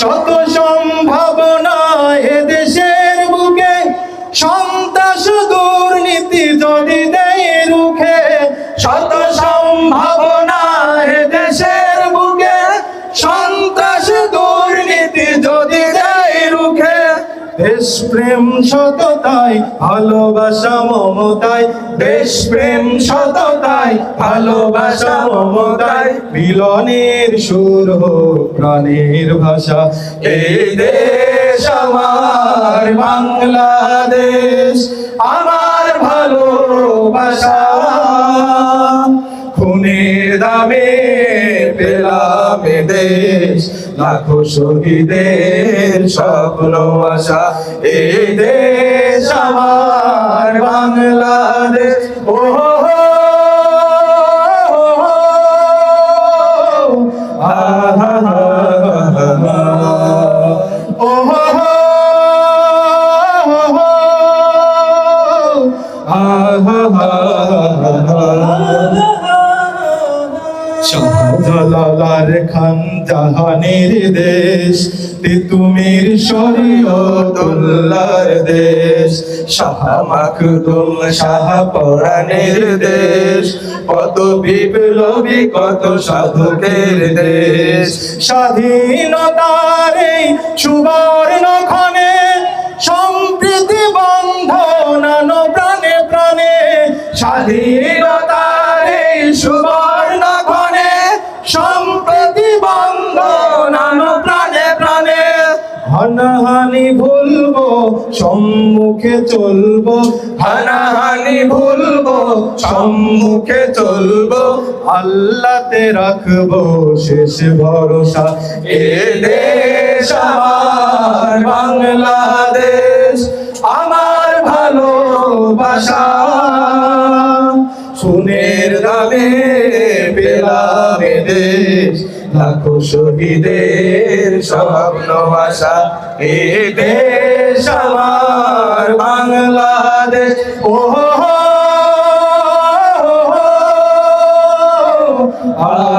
শত সম্ভাবনা এদেশের বুকে, সন্ত্রাস দুর্নীতি যদি দেয় রুখে। শত সম্ভাবনা এদেশের বুকে, সন্ত্রাস দুর্নীতি যদি দেয় রুখে। দেশপ্রেম সততায় ভালোবাসা মমতায়, দেশপ্রেম সততায় ভালোবাসা মমতায়, মিলনের সুর হোক প্রাণের ভাষা। এই দেশ আমার বাংলাদেশ, আমার ভালোবাসা। খুনের দামে পেলাম এ দেশ, লাখো শহীদের স্বপ্ন আশা। এই দেশ আমার বাংলাদেশ। ও শাহজালাল খান জাহানের দেশ, তিতুমির শরীয়তুল্লাহর দেশ, শাহ মাখদুম শাহ পরাণের দেশ, কত বিপ্লবী কত সাধকের দেশ। স্বাধীনতার এই সুবর্ণ ক্ষণে সম্প্রীতি বন্ধন প্রাণে প্রাণে। স্বাধীনতার এই সুবর্ণ ক্ষণে সম্প্রীতি বন্ধন প্রাণে প্রাণে। হানাহানি ভুলবো সম্মুখে চলবো, হানাহানি ভুলবো সম্মুখে চলবো, আল্লাহতে রাখবো শেষ ভরসা। এ দেশ আমার বাংলাদেশ, আমার ভালোবাসা। খুনের দামে পেলাম এ দেশ, লাখো শহীদের স্বপ্ন আশা। এ দেশ আমার বাংলাদেশ। ও আহা